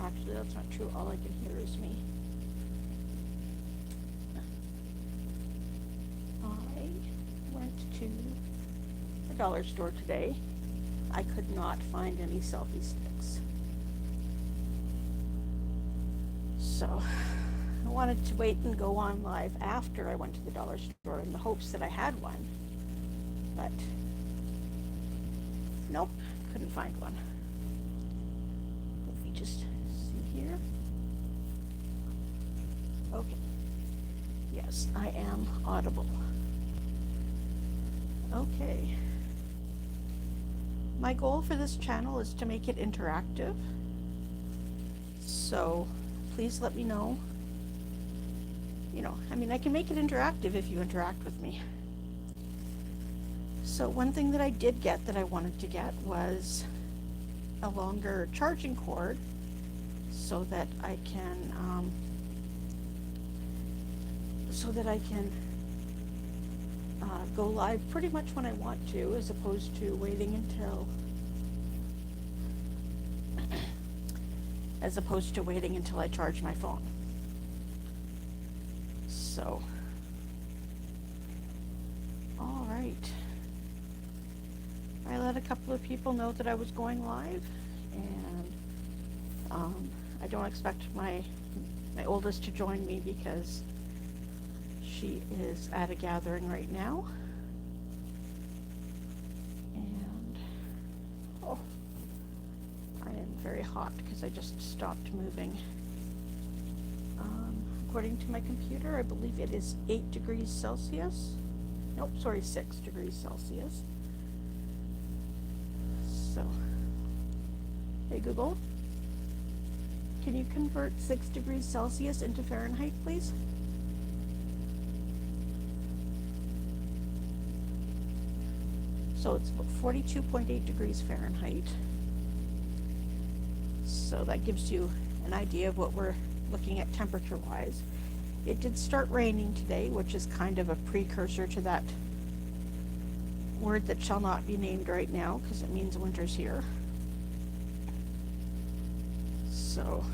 Actually, that's not true. All I can hear is me. I went to the dollar store today. I could not find any selfie sticks. So I wanted to wait and go on live after I went to the dollar store in the hopes that I had one. But nope, couldn't find one. Let me just see here. Okay. Yes, I am audible. Okay. My goal for this channel is to make it interactive. So please let me know. I can make it interactive if you interact with me. So one thing that I did get that I wanted to get was a longer charging cord so that I can go live pretty much when I want to, as opposed to waiting until I charge my phone. So, all right. I let a couple of people know that I was going live, and I don't expect my oldest to join me because she is at a gathering right now. And I am very hot because I just stopped moving. According to my computer, I believe it is 8 degrees Celsius. Nope, sorry, 6 degrees Celsius. So, hey Google, can you convert 6 degrees Celsius into Fahrenheit, please? So it's 42.8 degrees Fahrenheit. So that gives you an idea of what we're looking at temperature-wise. It did start raining today, which is kind of a precursor to that word that shall not be named right now, because it means winter's here. So,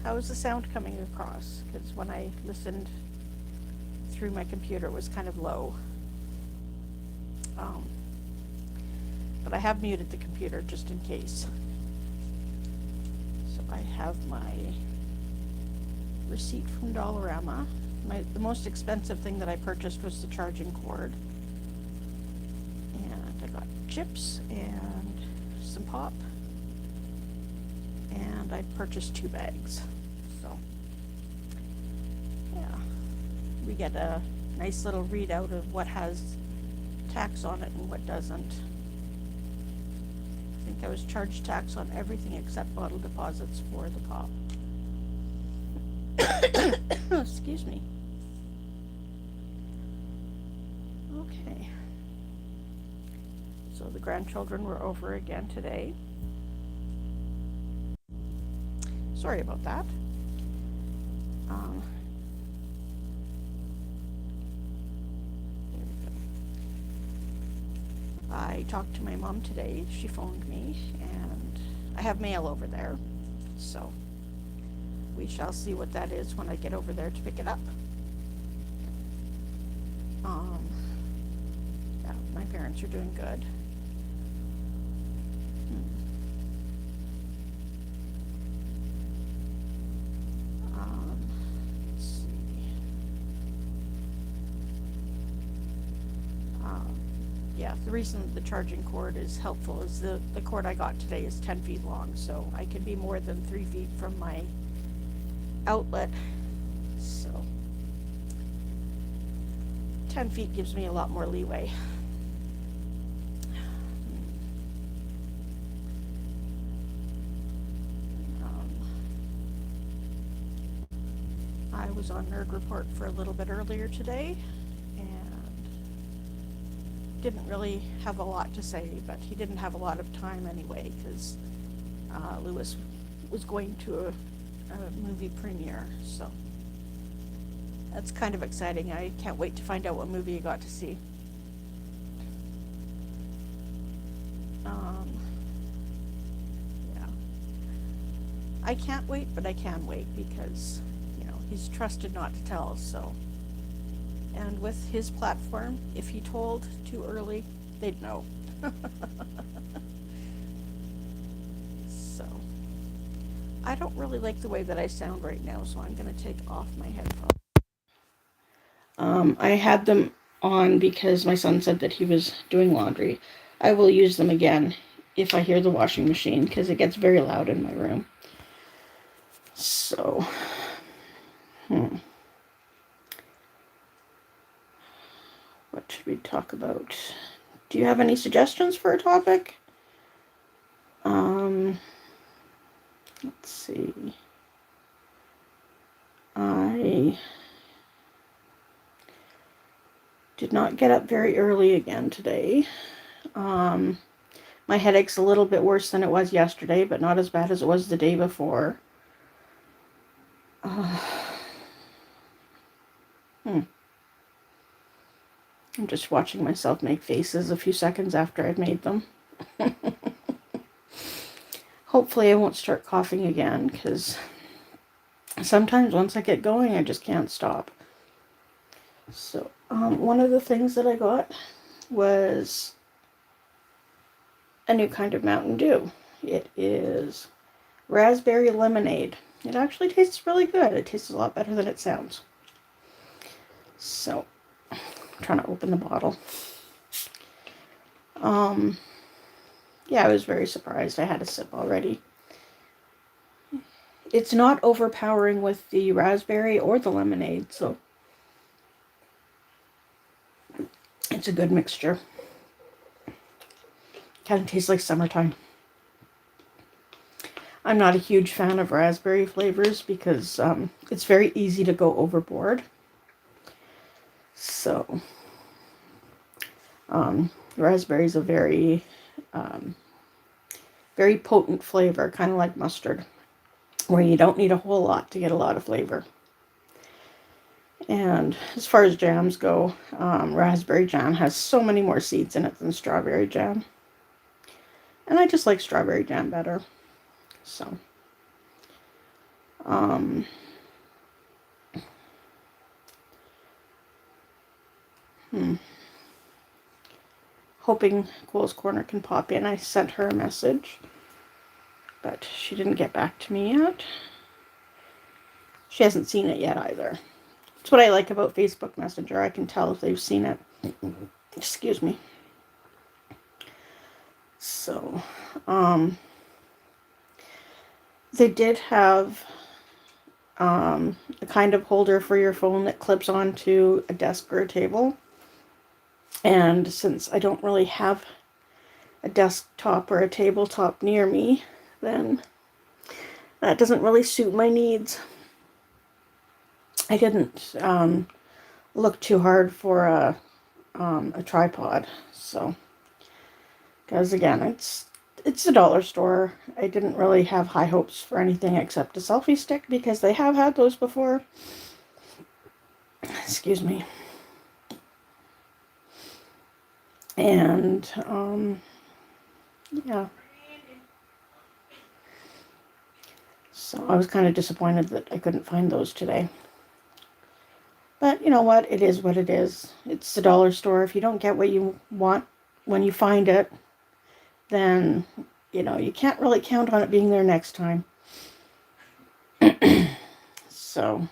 how is the sound coming across? Because when I listened through my computer, it was kind of low. But I have muted the computer just in case. So I have my receipt from Dollarama. The most expensive thing that I purchased was the charging cord. And I got chips and some pop. And I purchased 2 bags. So, yeah. We get a nice little readout of what has tax on it and what doesn't. I think I was charged tax on everything except bottle deposits for the pop. Excuse me. Okay. So the grandchildren were over again today. Sorry about that. There we go. I talked to my mom today. She phoned me, and I have mail over there. So we shall see what that is when I get over there to pick it up. Yeah, my parents are doing good. Let's see. Yeah, the reason the charging cord is helpful is the cord I got today is 10 feet long, so I can be more than 3 feet from my outlet. So 10 feet gives me a lot more leeway. I was on Nerd Report for a little bit earlier today and didn't really have a lot to say, but he didn't have a lot of time anyway because Lewis was going to a movie premiere, so that's kind of exciting. I can't wait to find out what movie you got to see. I can't wait, but I can wait because, he's trusted not to tell, so. And with his platform, if he told too early, they'd know. So, I don't really like the way that I sound right now, so I'm going to take off my headphones. I had them on because my son said that he was doing laundry. I will use them again if I hear the washing machine because it gets very loud in my room. So, what should we talk about? Do you have any suggestions for a topic? Let's see. I did not get up very early again today. My headache's a little bit worse than it was yesterday, but not as bad as it was the day before. I'm just watching myself make faces a few seconds after I've made them. Hopefully I won't start coughing again, because sometimes once I get going, I just can't stop. So, one of the things that I got was a new kind of Mountain Dew. It is raspberry lemonade. It actually tastes really good. It tastes a lot better than it sounds. So, I'm trying to open the bottle. Yeah, I was very surprised. I had a sip already. It's not overpowering with the raspberry or the lemonade, so it's a good mixture. Kind of tastes like summertime. I'm not a huge fan of raspberry flavors because it's very easy to go overboard. So, raspberry is a very, very potent flavor, kind of like mustard, where you don't need a whole lot to get a lot of flavor. And as far as jams go, raspberry jam has so many more seeds in it than strawberry jam. And I just like strawberry jam better. So, hoping Cole's Corner can pop in. I sent her a message, but she didn't get back to me yet. She hasn't seen it yet either. That's what I like about Facebook Messenger. I can tell if they've seen it. Excuse me. So, they did have a kind of holder for your phone that clips onto a desk or a table. And since I don't really have a desktop or a tabletop near me, then that doesn't really suit my needs. I didn't look too hard for a tripod, so, because again, it's a dollar store. I didn't really have high hopes for anything except a selfie stick because they have had those before. Excuse me. And yeah. So I was kind of disappointed that I couldn't find those today. But you know what? It is what it is. It's the dollar store. If you don't get what you want when you find it, then, you can't really count on it being there next time. So,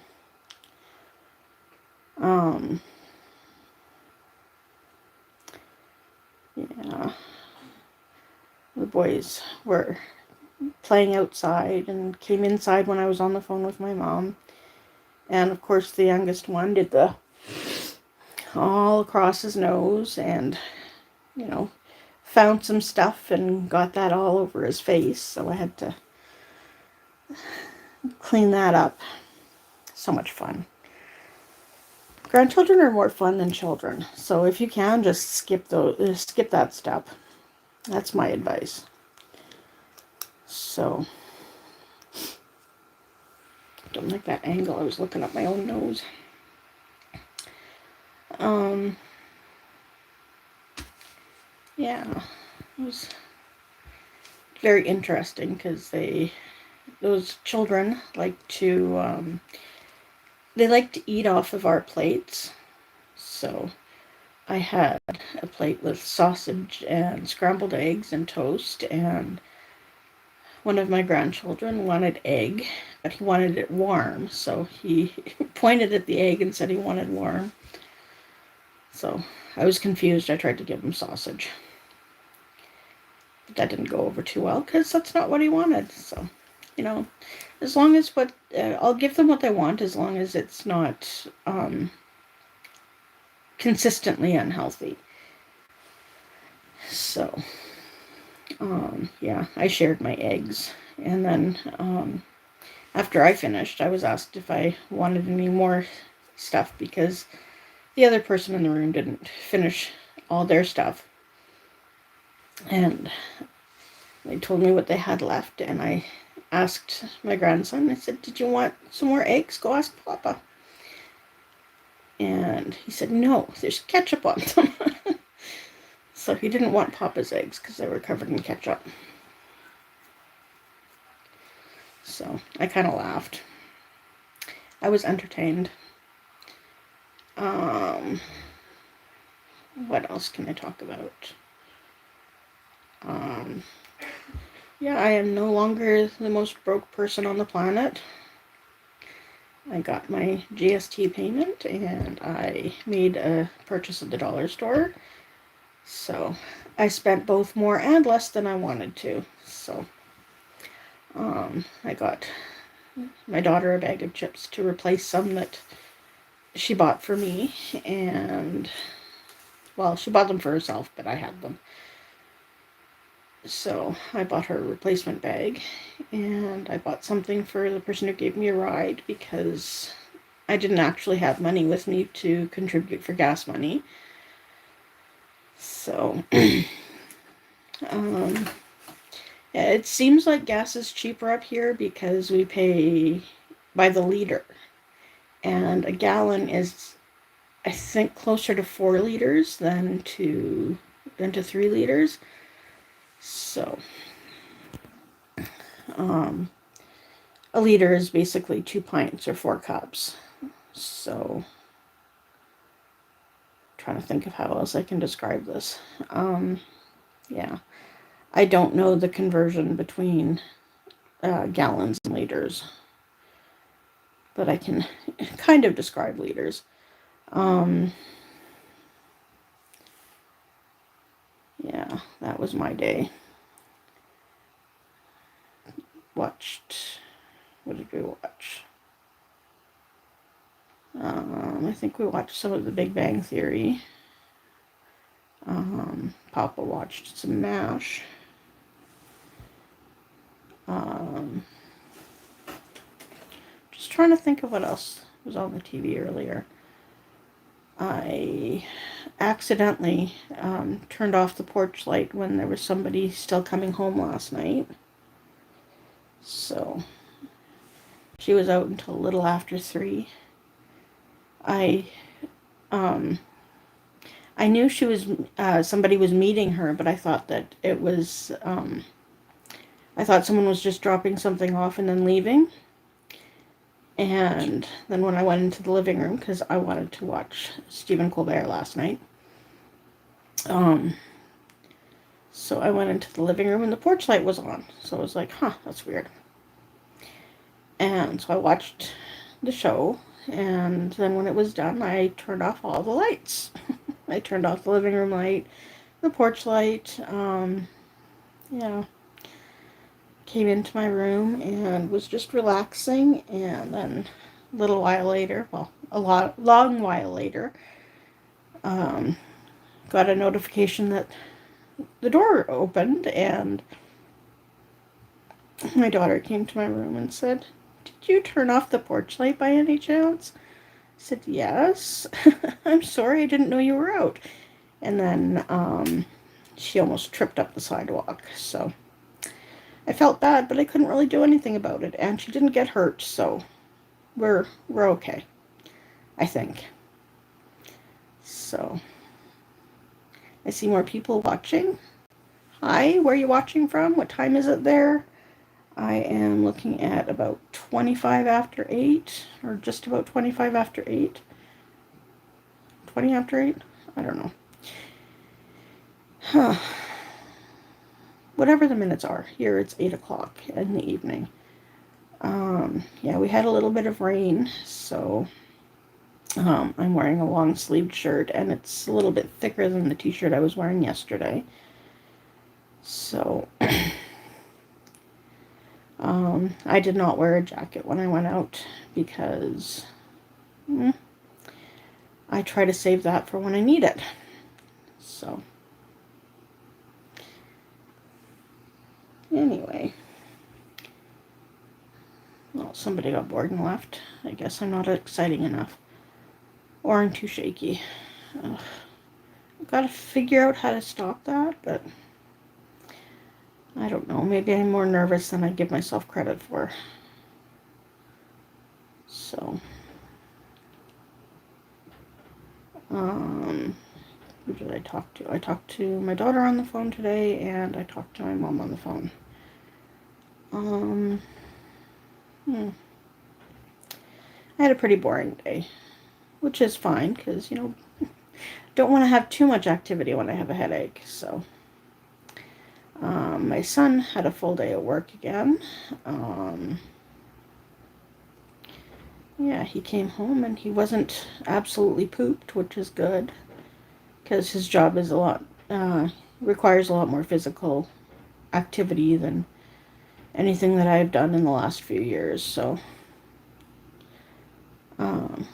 yeah. The boys were playing outside and came inside when I was on the phone with my mom. And of course the youngest one did the all across his nose and, found some stuff and got that all over his face. So I had to clean that up. So much fun. Grandchildren are more fun than children. So if you can, just skip that step. That's my advice. So, don't like that angle. I was looking up my own nose. Yeah, it was very interesting because they those children like to, they like to eat off of our plates. So I had a plate with sausage and scrambled eggs and toast, and one of my grandchildren wanted egg, but he wanted it warm, so he pointed at the egg and said he wanted warm. So I was confused. I tried to give him sausage. But that didn't go over too well because that's not what he wanted. So, as long as I'll give them what they want, as long as it's not consistently unhealthy. So, yeah, I shared my eggs. And then after I finished, I was asked if I wanted any more stuff because the other person in the room didn't finish all their stuff. And they told me what they had left, and I asked my grandson, I said, "Did you want some more eggs? Go ask Papa." And he said, "No, there's ketchup on them." So he didn't want Papa's eggs because they were covered in ketchup. So I kind of laughed. I was entertained. What else can I talk about? Yeah, I am no longer the most broke person on the planet. I got my GST payment and I made a purchase at the dollar store. So I spent both more and less than I wanted to. So I got my daughter a bag of chips to replace some that she bought for me. And, well, she bought them for herself, but I had them. So I bought her a replacement bag, and I bought something for the person who gave me a ride because I didn't actually have money with me to contribute for gas money. So, yeah, it seems like gas is cheaper up here because we pay by the liter, and a gallon is, I think, closer to 4 liters than to 3 liters. So, a liter is basically 2 pints or 4 cups. So, trying to think of how else I can describe this. Yeah, I don't know the conversion between gallons and liters, but I can kind of describe liters. Yeah, that was my day. Watched, what did we watch? I think we watched some of The Big Bang Theory. Papa watched some MASH. Just trying to think of what else was on the TV earlier. I accidentally turned off the porch light when there was somebody still coming home last night. So she was out until a little after 3. I knew she was somebody was meeting her, but I thought that it was I thought someone was just dropping something off and then leaving. And then when I went into the living room, because I wanted to watch Stephen Colbert last night, so I went into the living room and the porch light was on. So I was like, huh, that's weird. And so I watched the show, and then when it was done, I turned off all the lights. I turned off the living room light, the porch light, yeah. Came into my room and was just relaxing, and then a little while later, well, long while later, got a notification that the door opened, and my daughter came to my room and said, "Did you turn off the porch light by any chance?" I said, "Yes." "I'm sorry, I didn't know you were out." And then she almost tripped up the sidewalk, so I felt bad, but I couldn't really do anything about it, and she didn't get hurt, so we're okay, I think. So I see more people watching. Hi, where are you watching from? What time is it there? I am looking at about 25 after 8, or just about 25 after 8. 20 after 8? I don't know. Huh. Whatever the minutes are. Here it's 8 o'clock in the evening. Yeah, we had a little bit of rain, so I'm wearing a long sleeved shirt, and it's a little bit thicker than the t-shirt I was wearing yesterday. So I did not wear a jacket when I went out because I try to save that for when I need it. So anyway, well, somebody got bored and left. I guess I'm not exciting enough, or I'm too shaky. I've got to figure out how to stop that, but I don't know. Maybe I'm more nervous than I give myself credit for. So, who did I talk to? I talked to my daughter on the phone today, and I talked to my mom on the phone. I had a pretty boring day, which is fine, because, don't want to have too much activity when I have a headache, so. My son had a full day at work again. Yeah, he came home and he wasn't absolutely pooped, which is good, because his job is requires a lot more physical activity than anything that I've done in the last few years, so,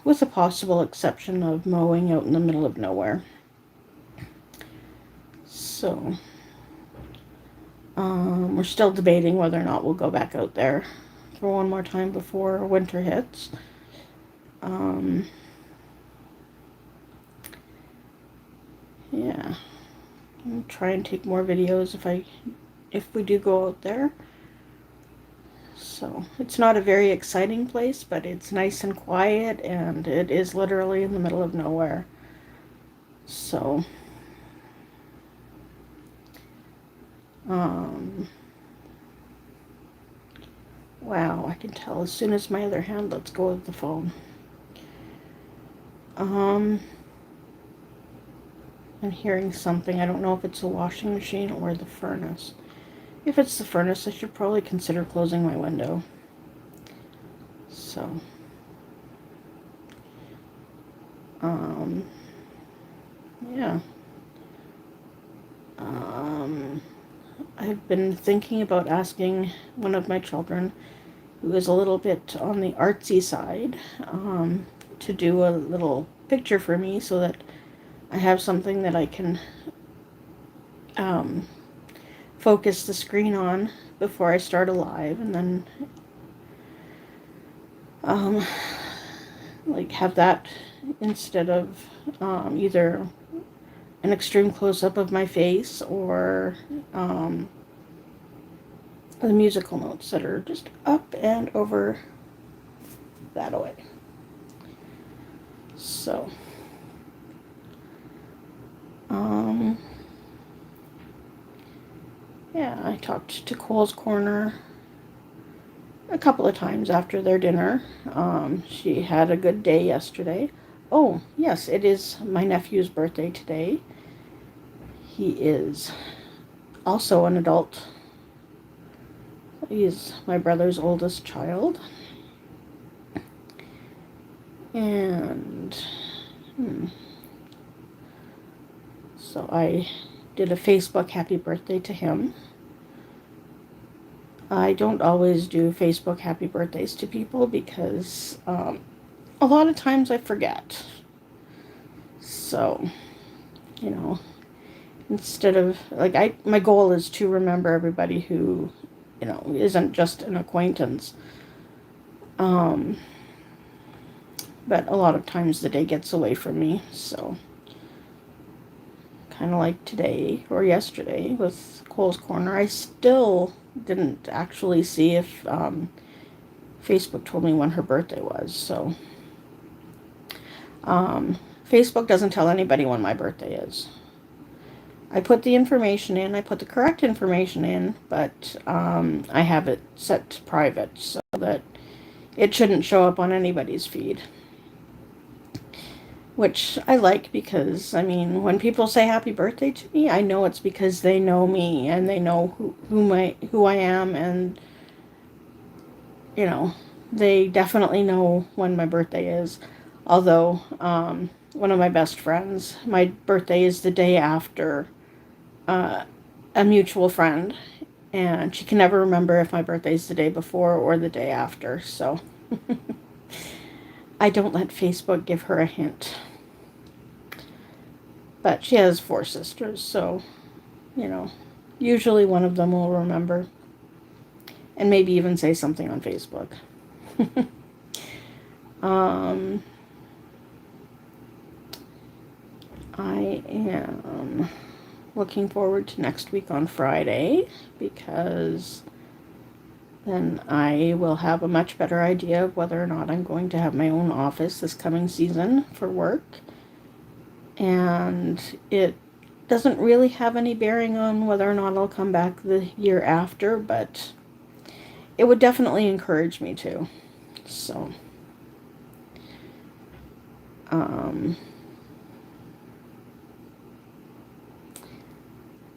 with a possible exception of mowing out in the middle of nowhere. So, we're still debating whether or not we'll go back out there for one more time before winter hits. Yeah, I'll try and take more videos if we do go out there. So it's not a very exciting place, but it's nice and quiet, and it is literally in the middle of nowhere. So wow, I can tell as soon as my other hand lets go of the phone. I'm hearing something. I don't know if it's the washing machine or the furnace. If it's the furnace, I should probably consider closing my window. So, yeah. I've been thinking about asking one of my children, who is a little bit on the artsy side, to do a little picture for me so that I have something that I can focus the screen on before I start a live, and then like have that instead of either an extreme close-up of my face or the musical notes that are just up and over that way. So yeah, I talked to Cole's Corner a couple of times after their dinner. She had a good day yesterday. Oh, yes, it is my nephew's birthday today. He is also an adult. He is my brother's oldest child. And so I did a Facebook happy birthday to him. I don't always do Facebook happy birthdays to people because a lot of times I forget. So, instead of, my goal is to remember everybody who, isn't just an acquaintance. But a lot of times the day gets away from me, so kind of like today or yesterday with Cole's Corner. I still didn't actually see if Facebook told me when her birthday was, so Facebook doesn't tell anybody when my birthday is. I put the information in, I put the correct information in, but I have it set to private so that it shouldn't show up on anybody's feed. Which I like because, I mean, when people say happy birthday to me, I know it's because they know me and they know who I am, and, you know, they definitely know when my birthday is. Although, one of my best friends, my birthday is the day after a mutual friend, and she can never remember if my birthday is the day before or the day after, so I don't let Facebook give her a hint. But she has 4 sisters, so, you know, usually one of them will remember. And maybe even say something on Facebook. I am looking forward to next week on Friday, because then I will have a much better idea of whether or not I'm going to have my own office this coming season for work. And it doesn't really have any bearing on whether or not I'll come back the year after, but it would definitely encourage me to. So,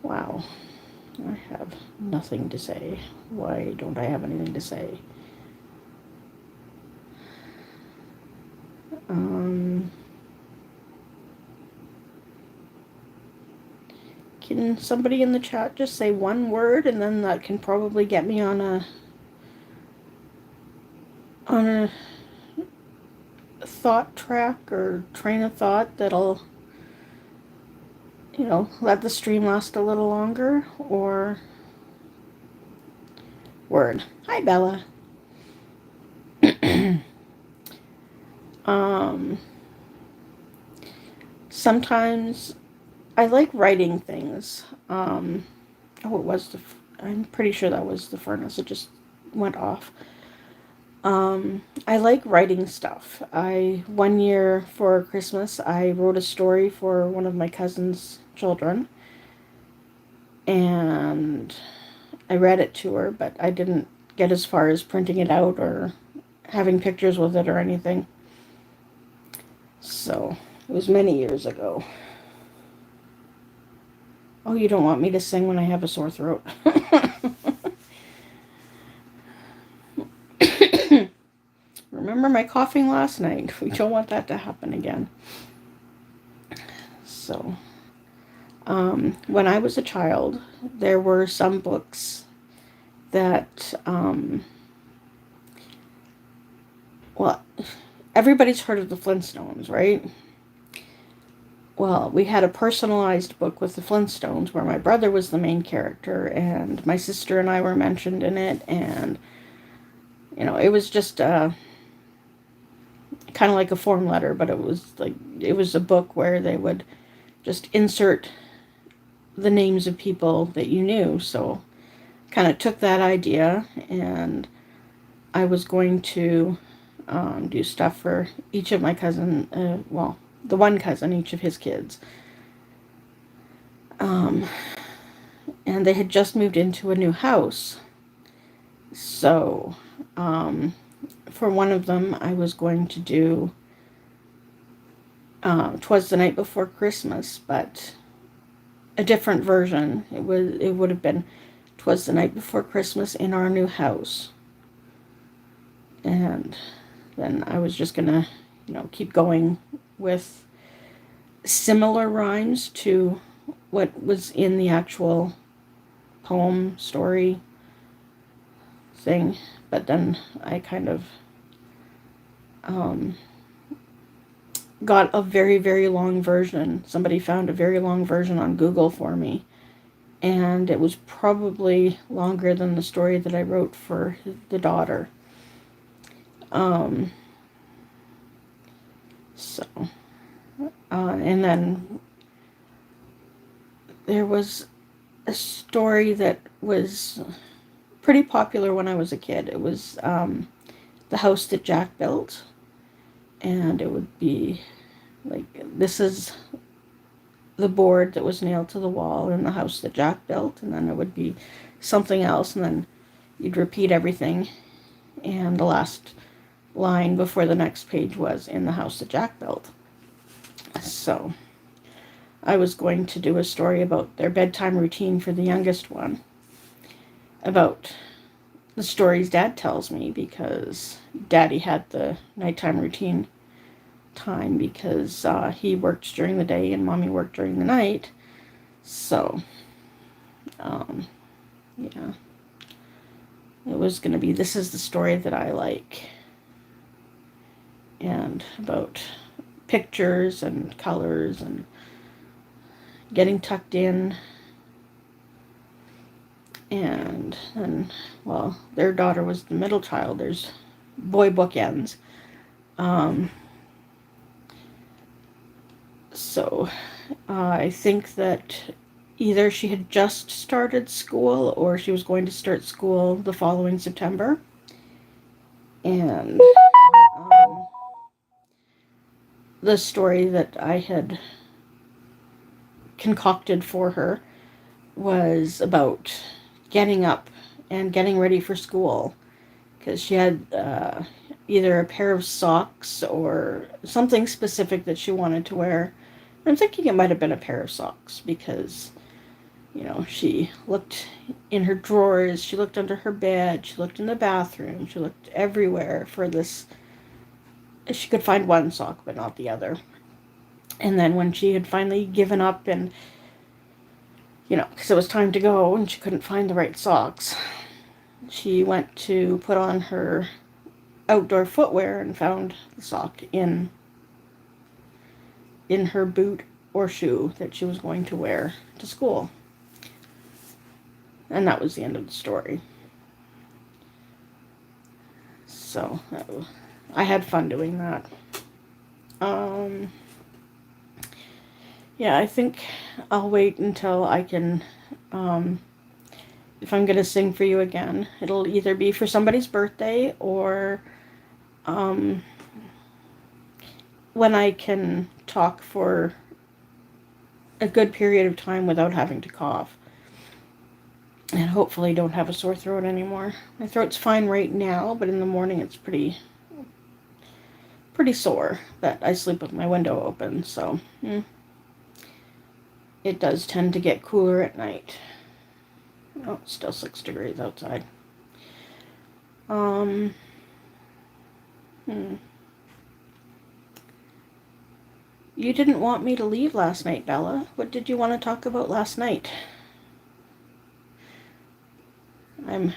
wow. I have nothing to say. Why don't I have anything to say? Can somebody in the chat just say one word, and then that can probably get me on a thought track or train of thought that'll, you know, let the stream last a little longer. Or word. Hi, Bella. Sometimes I like writing things. Oh, it was I'm pretty sure that was the furnace. It just went off. I like writing stuff. One year for Christmas, I wrote a story for one of my cousin's children, and I read it to her, but I didn't get as far as printing it out or having pictures with it or anything. So, it was many years ago. Oh, you don't want me to sing when I have a sore throat. Remember my coughing last night? We don't want that to happen again. So, when I was a child, there were some books that, well, everybody's heard of the Flintstones, right? Well, we had a personalized book with the Flintstones where my brother was the main character and my sister and I were mentioned in it, and, you know, it was just kind of like a form letter, but it was a book where they would just insert the names of people that you knew. So kind of took that idea, and I was going to do stuff for each of my cousin, the one cousin, each of his kids. And they had just moved into a new house. So, for one of them, I was going to do 'Twas the Night Before Christmas, but a different version. It would have been 'Twas the Night Before Christmas in Our New House. And then I was just gonna, you know, keep going with similar rhymes to what was in the actual poem story thing. But then I kind of got a very, very long version. Somebody found a very long version on Google for me, and it was probably longer than the story that I wrote for the daughter. And then there was a story that was pretty popular when I was a kid. It was The House That Jack Built, and it would be like, this is the board that was nailed to the wall in the house that Jack built, and then it would be something else, and then you'd repeat everything, and the last line before the next page was in the house that Jack built. So I was going to do a story about their bedtime routine for the youngest one, about the stories Dad tells me, because Daddy had the nighttime routine time because he worked during the day and Mommy worked during the night. So, yeah, it was going to be, this is the story that I like, and about pictures and colors and getting tucked in. And then, well, their daughter was the middle child. There's boy bookends. So I think that either she had just started school or she was going to start school the following September. And the story that I had concocted for her was about getting up and getting ready for school, because she had either a pair of socks or something specific that she wanted to wear. I'm thinking it might have been a pair of socks, because, you know, she looked in her drawers, she looked under her bed, she looked in the bathroom, she looked everywhere for this. She could find one sock, but not the other. And then when she had finally given up and, you know, because it was time to go and she couldn't find the right socks, she went to put on her outdoor footwear and found the sock in her boot or shoe that she was going to wear to school. And that was the end of the story. So I had fun doing that. Yeah, I think I'll wait until I can, if I'm going to sing for you again, it'll either be for somebody's birthday or when I can talk for a good period of time without having to cough. And hopefully don't have a sore throat anymore. My throat's fine right now, but in the morning it's pretty sore. But I sleep with my window open, so it does tend to get cooler at night. Oh, it's still 6 degrees outside. You didn't want me to leave last night, Bella. What did you want to talk about last night? I'm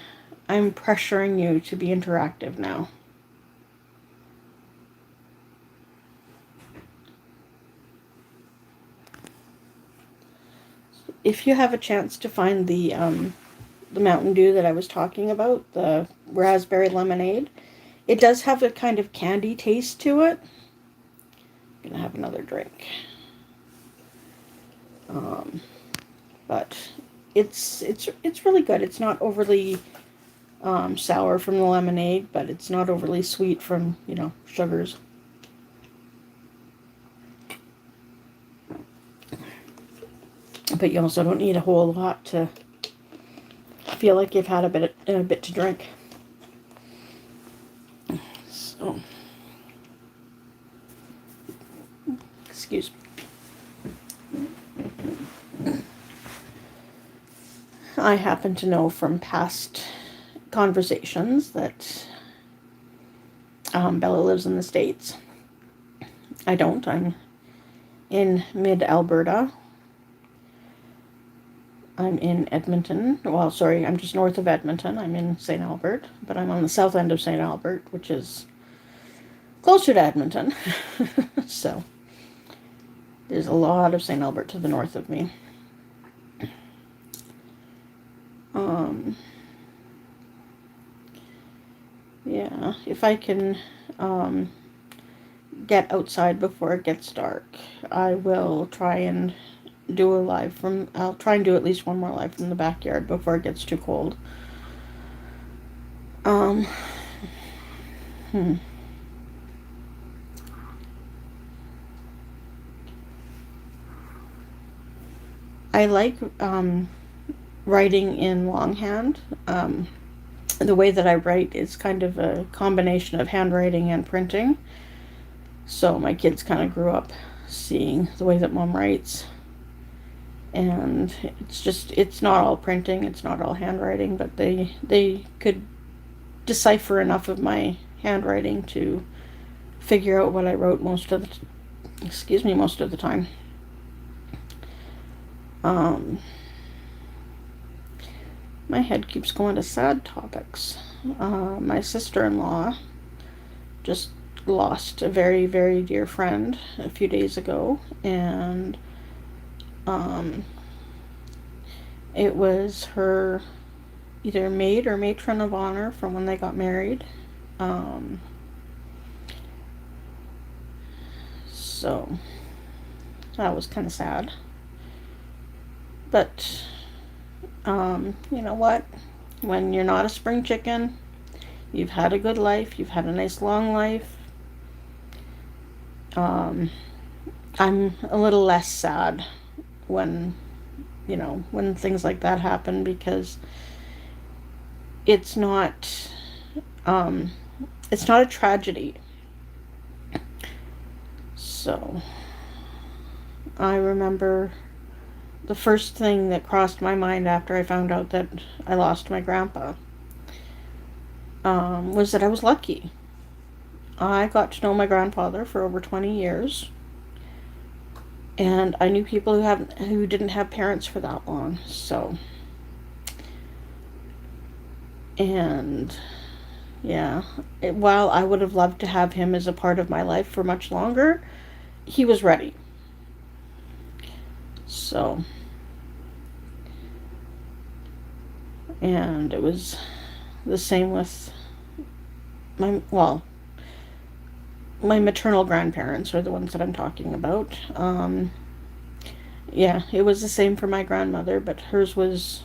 pressuring you to be interactive now. If you have a chance to find the Mountain Dew that I was talking about, the raspberry lemonade, it does have a kind of candy taste to it. I'm gonna have another drink. But it's really good. It's not overly sour from the lemonade, but it's not overly sweet from, you know, sugars. But you also don't need a whole lot to feel like you've had a bit to drink. So, excuse me. I happen to know from past conversations that Bella lives in the States. I don't. I'm in mid-Alberta. I'm in Edmonton. Well, sorry, I'm just north of Edmonton. I'm in St. Albert, but I'm on the south end of St. Albert, which is closer to Edmonton. So, there's a lot of St. Albert to the north of me. Yeah, if I can get outside before it gets dark, I will try and do a live from, I'll try and do at least one more live from the backyard before it gets too cold. I like writing in longhand. The way that I write is kind of a combination of handwriting and printing. So my kids kind of grew up seeing the way that mom writes. And it's not all printing, it's not all handwriting, but they could decipher enough of my handwriting to figure out what I wrote most of the time. My head keeps going to sad topics. My sister-in-law just lost a very, very dear friend a few days ago, and it was her either maid or matron of honor from when they got married. So that was kind of sad. But you know what? When you're not a spring chicken, you've had a good life, you've had a nice long life. I'm a little less sad when when things like that happen, because it's not a tragedy. So I remember the first thing that crossed my mind after I found out that I lost my grandpa was that I was lucky. I got to know my grandfather for over 20 years, and I knew people who didn't have parents for that long. So, and yeah, while I would have loved to have him as a part of my life for much longer, he was ready. So, and it was the same with my maternal grandparents are the ones that I'm talking about. Yeah, it was the same for my grandmother, but hers was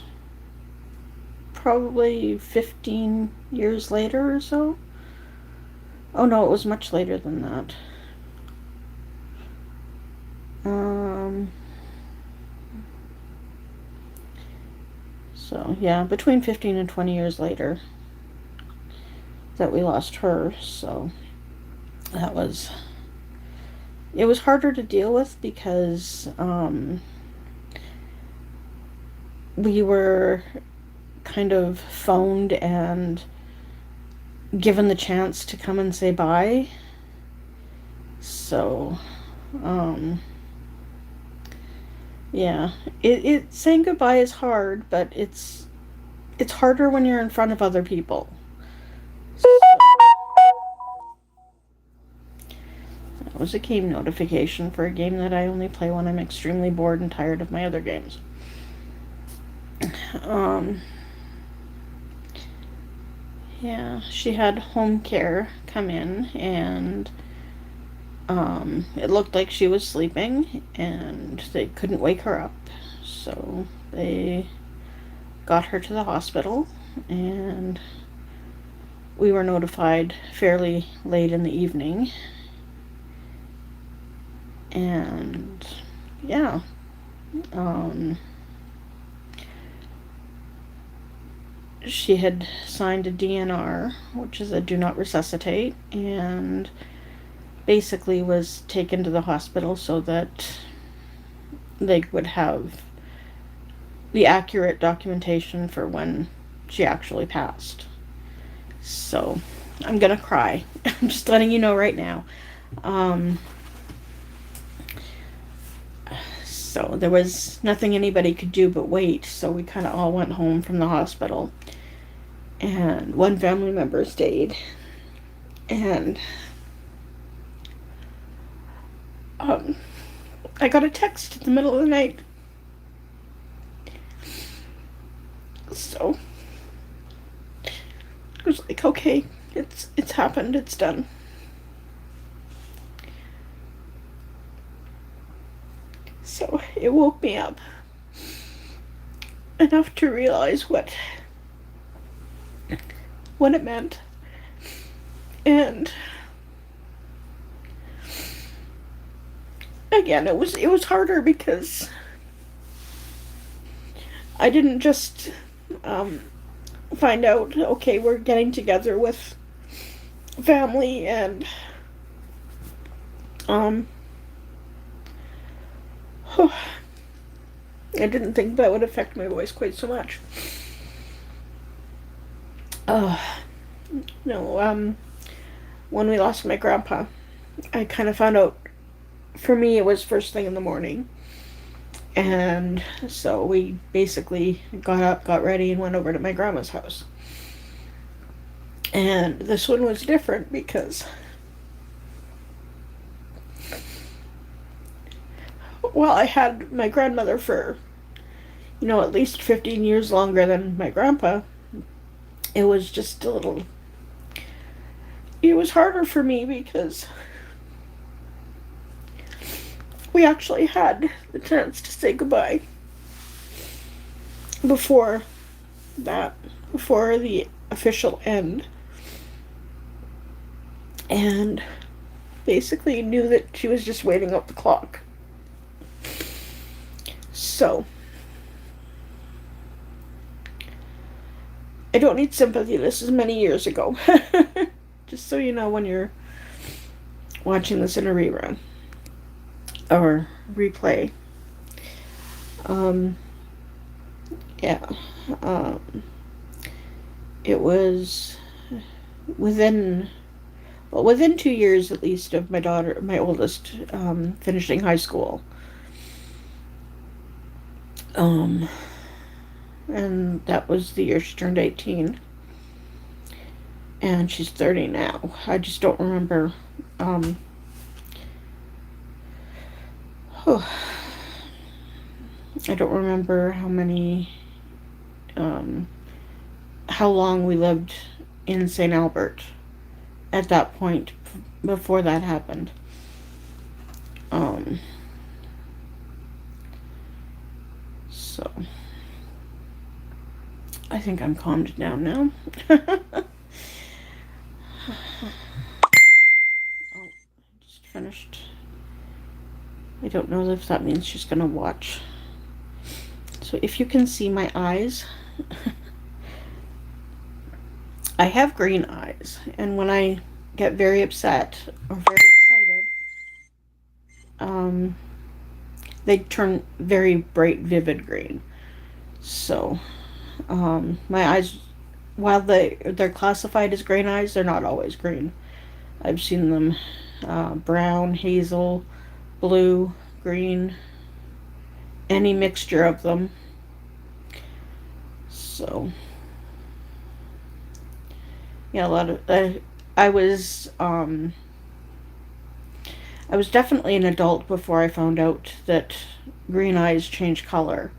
probably 15 years later or so. Oh no, it was much later than that. So yeah, between 15 and 20 years later that we lost her. So it was harder to deal with because we were kind of phoned and given the chance to come and say bye. So yeah, it saying goodbye is hard, but it's harder when you're in front of other people. So, that was a game notification for a game that I only play when I'm extremely bored and tired of my other games. Yeah, she had home care come in, and it looked like she was sleeping, and they couldn't wake her up, so they got her to the hospital, and we were notified fairly late in the evening. And yeah, she had signed a DNR, which is a do not resuscitate, and basically was taken to the hospital so that they would have the accurate documentation for when she actually passed. So I'm gonna cry. I'm just letting you know right now. So there was nothing anybody could do but wait, so we kind of all went home from the hospital. And one family member stayed. And I got a text in the middle of the night. So I was like, okay, it's happened, it's done. So it woke me up enough to realize what it meant. And again, it was harder because I didn't just um, find out, okay, we're getting together with family, and um, I didn't think that would affect my voice quite so much. Uh, no, when we lost my grandpa, I kind of found out, for me, it was first thing in the morning. And so we basically got up, got ready, and went over to my grandma's house. And this one was different because, well, I had my grandmother for, at least 15 years longer than my grandpa. It was just a little, it was harder for me because we actually had the chance to say goodbye before that, before the official end. And basically knew that she was just waiting out the clock. So, I don't need sympathy. This is many years ago. Just so you know when you're watching this in a rerun or replay. Um, yeah. Um, it was within, well, within 2 years at least of my daughter, my oldest, finishing high school. Um, and that was the year she turned 18. And she's 30 now. I just don't remember. Um, oh, I don't remember um, how long we lived in St. Albert at that point before that happened. Um, so I think I'm calmed down now. Oh, just finished. I don't know if that means she's gonna watch. So if you can see my eyes, I have green eyes, and when I get very upset or very excited, um, they turn very bright, vivid green. So, my eyes, while they're classified as green eyes, they're not always green. I've seen them brown, hazel, blue, green, any mixture of them. So, yeah, a lot of I was I was definitely an adult before I found out that green eyes change color.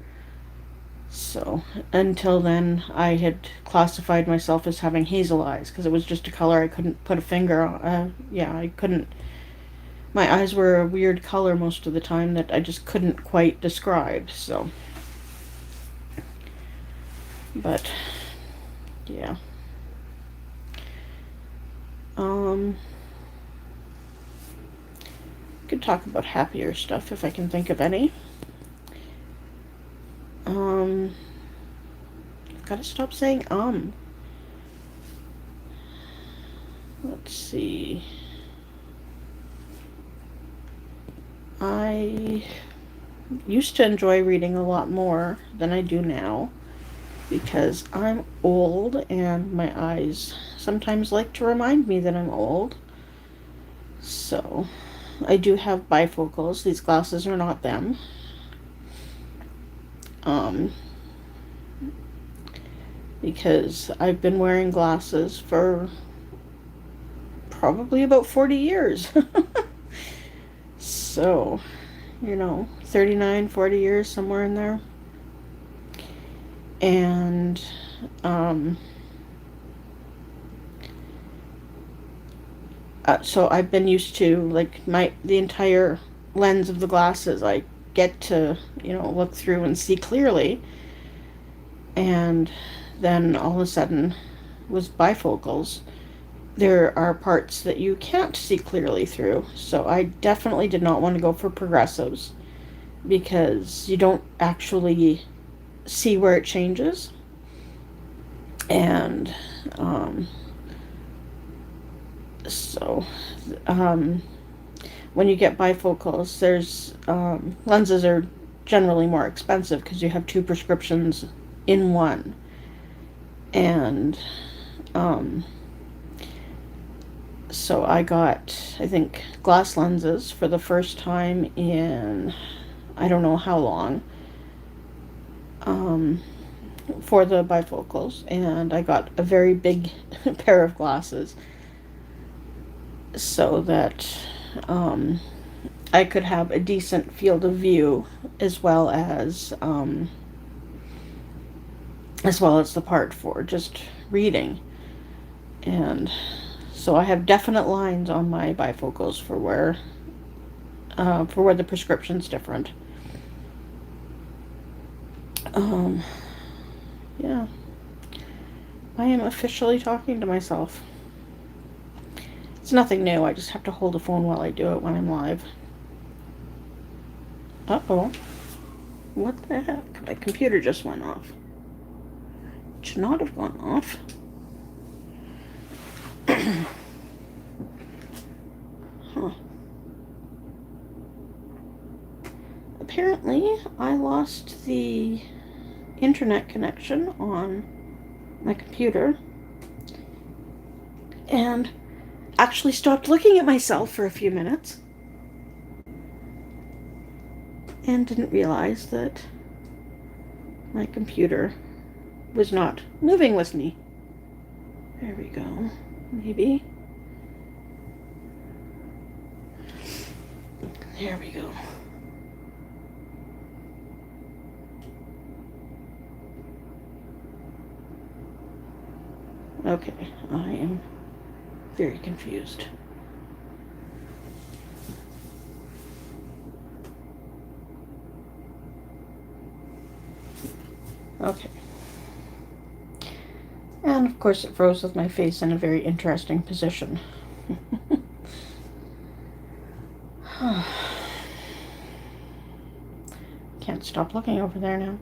So until then, I had classified myself as having hazel eyes because it was just a color I couldn't put a finger on. Yeah, I couldn't. My eyes were a weird color most of the time that I just couldn't quite describe. So, but yeah. Um, could talk about happier stuff if I can think of any. Um, gotta stop saying. Let's see. I used to enjoy reading a lot more than I do now because I'm old and my eyes sometimes like to remind me that I'm old. So, I do have bifocals. These glasses are not them. Um, because I've been wearing glasses for probably about 40 years. So, 39, 40 years, somewhere in there. And, um, so I've been used to, like, the entire lens of the glasses. I get to, look through and see clearly. And then all of a sudden, with bifocals, there are parts that you can't see clearly through. So I definitely did not want to go for progressives because you don't actually see where it changes. And so when you get bifocals, there's lenses are generally more expensive because you have two prescriptions in one. And so I got, I think, glass lenses for the first time in I don't know how long, for the bifocals, and I got a very big pair of glasses so that I could have a decent field of view as well as the part for just reading. And so I have definite lines on my bifocals for where the prescription's different. Yeah. I am officially talking to myself. It's nothing new, I just have to hold the phone while I do it when I'm live. Uh-oh. What the heck? My computer just went off. It should not have gone off. Huh. Apparently, I lost the internet connection on my computer and actually stopped looking at myself for a few minutes and didn't realize that my computer was not moving with me. There we go. Maybe. There we go. Okay, I am very confused. Okay. And of course it froze with my face in a very interesting position. Can't stop looking over there now.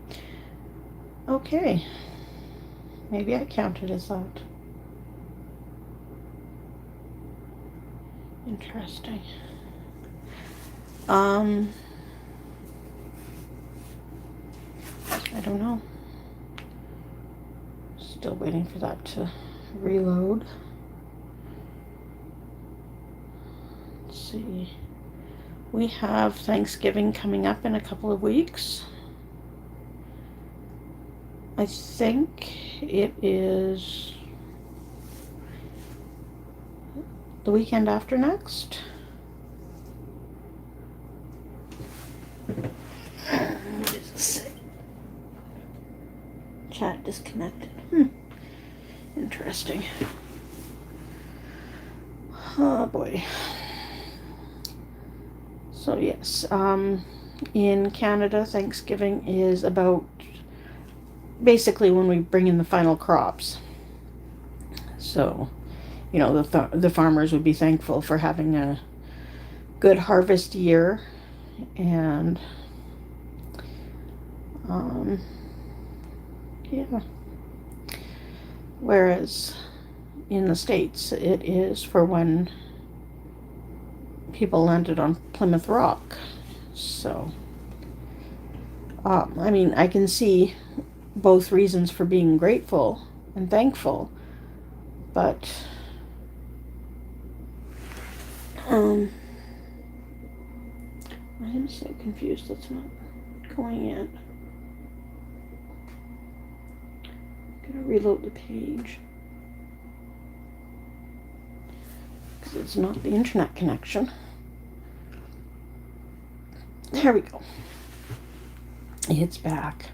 Okay. Maybe I counted as that. Interesting. I don't know. Still waiting for that to reload. Let's see. We have Thanksgiving coming up in a couple of weeks. I think it is the weekend after next. What does it say? Chat disconnected. Interesting. Oh boy. So yes, in Canada, Thanksgiving is about basically when we bring in the final crops. So, you know, the farmers would be thankful for having a good harvest year, and yeah. Whereas in the States, it is for when people landed on Plymouth Rock. So, I mean, I can see both reasons for being grateful and thankful, but I am so confused that's not going in. Gotta reload the page because it's not the internet connection. There we go. It's back.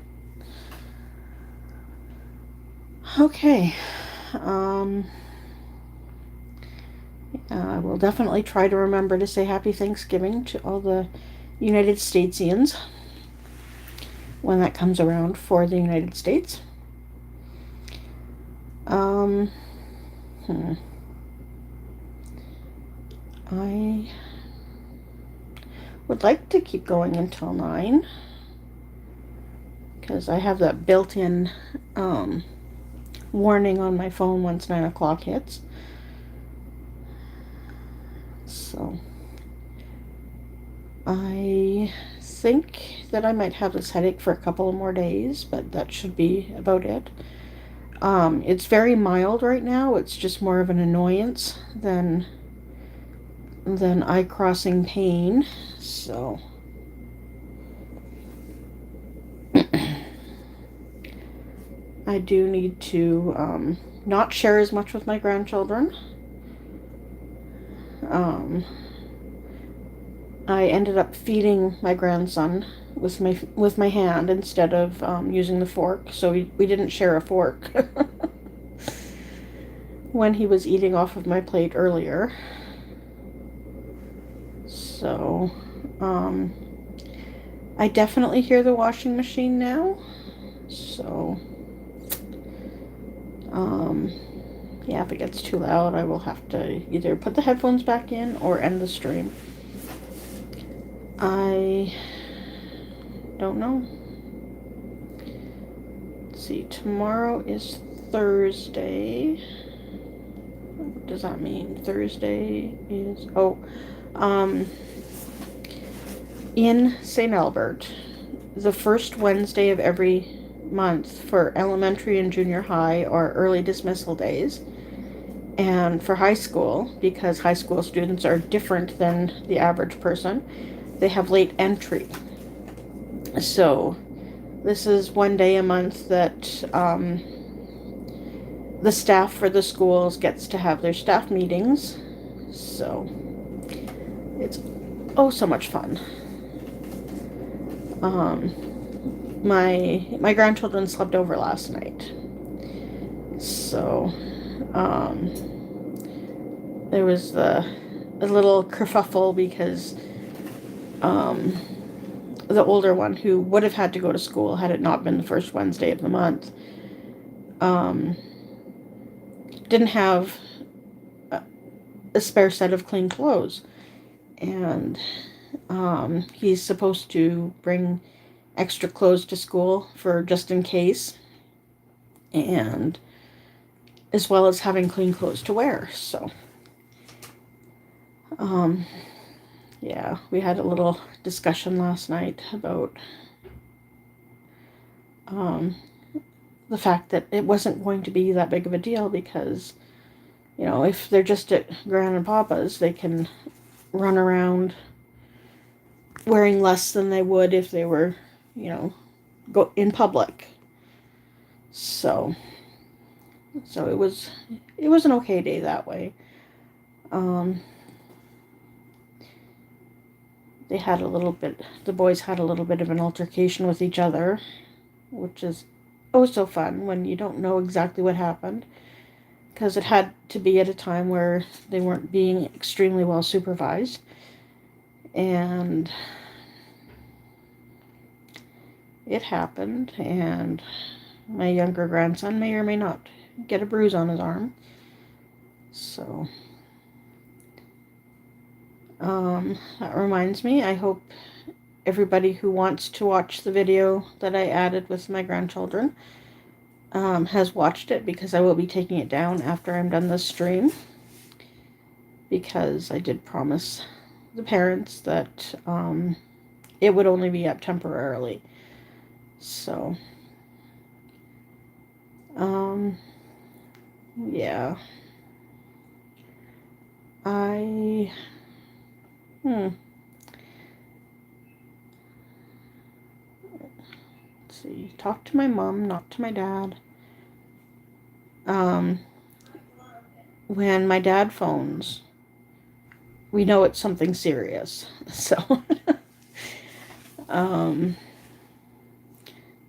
Okay. I will definitely try to remember to say Happy Thanksgiving to all the United Statesians when that comes around for the United States. I would like to keep going until 9, because I have that built-in warning on my phone once 9 o'clock hits. So I think that I might have this headache for a couple of more days, but that should be about it. It's very mild right now. It's just more of an annoyance than eye crossing pain. So I do need to not share as much with my grandchildren. I ended up feeding my grandson with my hand instead of using the fork, so we didn't share a fork when he was eating off of my plate earlier. So I definitely hear the washing machine now. So yeah, if it gets too loud, I will have to either put the headphones back in or end the stream. I don't know. Let's see, tomorrow is Thursday. What does that mean? Thursday is, in St. Albert, the first Wednesday of every month for elementary and junior high are early dismissal days. And for high school, because high school students are different than the average person, they have late entry. So this is one day a month that the staff for the schools gets to have their staff meetings. So it's so much fun. My grandchildren slept over last night. So there was a little kerfuffle because the older one, who would have had to go to school had it not been the first Wednesday of the month, didn't have a spare set of clean clothes. And he's supposed to bring extra clothes to school for just in case, and as well as having clean clothes to wear. So yeah, we had a little discussion last night about the fact that it wasn't going to be that big of a deal because, you know, if they're just at Gran and Papa's, they can run around wearing less than they would if they were, you know, go in public. So it was an okay day that way. The boys had a little bit of an altercation with each other, which is so fun when you don't know exactly what happened, because it had to be at a time where they weren't being extremely well supervised. And it happened, and my younger grandson may or may not get a bruise on his arm. So that reminds me, I hope everybody who wants to watch the video that I added with my grandchildren has watched it, because I will be taking it down after I'm done this stream, because I did promise the parents that it would only be up temporarily. So yeah, let's see, talk to my mom, not to my dad. When my dad phones, we know it's something serious. So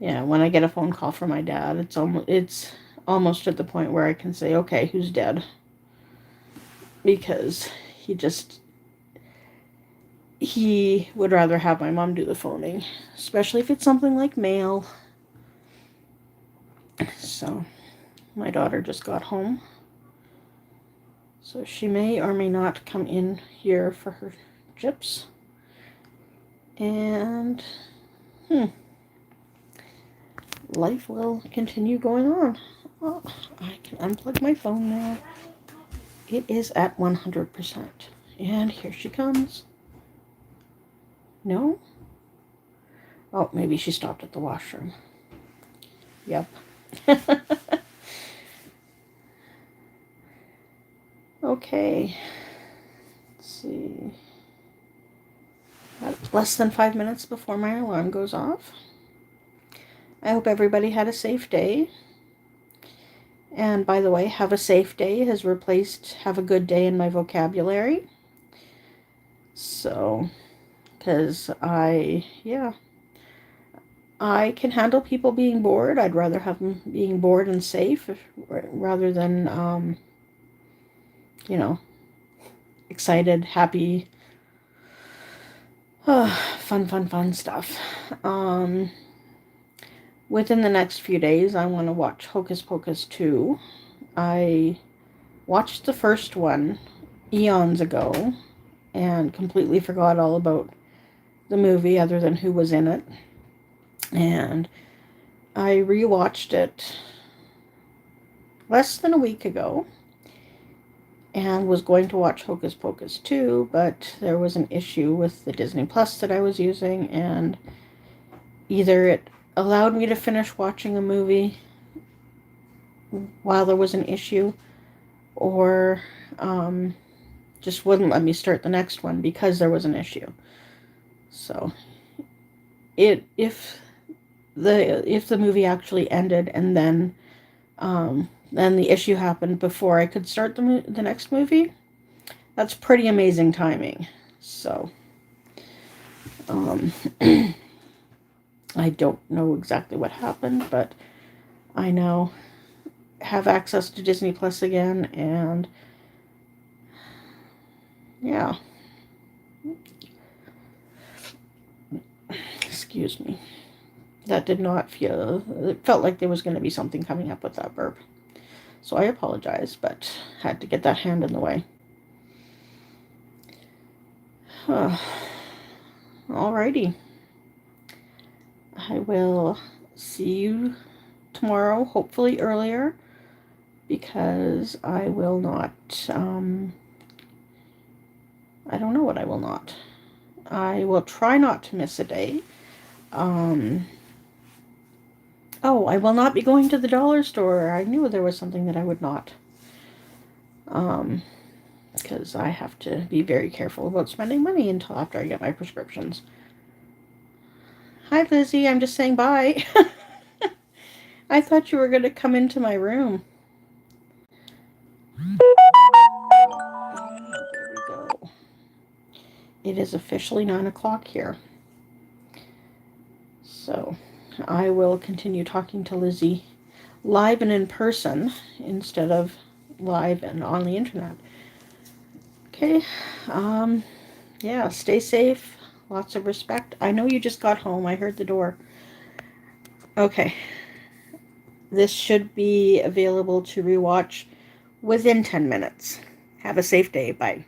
yeah, when I get a phone call from my dad, it's almost at the point where I can say, okay, who's dead? Because he would rather have my mom do the phoning, especially if it's something like mail. So my daughter just got home, so she may or may not come in here for her chips. And life will continue going on. Oh, I can unplug my phone now. It is at 100%. And here she comes. No? Oh, maybe she stopped at the washroom. Yep. Okay. Let's see. Less than 5 minutes before my alarm goes off. I hope everybody had a safe day. And by the way, have a safe day has replaced have a good day in my vocabulary. So, because I can handle people being bored. I'd rather have them being bored and safe rather than, excited, happy, fun stuff. Within the next few days, I want to watch Hocus Pocus 2. I watched the first one eons ago and completely forgot all about the movie other than who was in it. And I rewatched it less than a week ago and was going to watch Hocus Pocus 2, but there was an issue with the Disney Plus that I was using, and either it allowed me to finish watching a movie while there was an issue, or just wouldn't let me start the next one because there was an issue. So if the movie actually ended and then the issue happened before I could start the next movie, that's pretty amazing timing. So I don't know exactly what happened, but I now have access to Disney Plus again, and yeah. Excuse me. That did not feel... It felt like there was going to be something coming up with that burp. So I apologize, but had to get that hand in the way. Alrighty. I will see you tomorrow, hopefully earlier, because I will not, I don't know what I will not. I will try not to miss a day. Oh, I will not be going to the dollar store. I knew there was something that I would not. Because I have to be very careful about spending money until after I get my prescriptions. Hi, Lizzie. I'm just saying bye. I thought you were going to come into my room. There we go. It is officially 9 o'clock here. So I will continue talking to Lizzie live and in person instead of live and on the internet. Okay. Yeah, stay safe. Lots of respect. I know you just got home. I heard the door. Okay. This should be available to rewatch within 10 minutes. Have a safe day. Bye.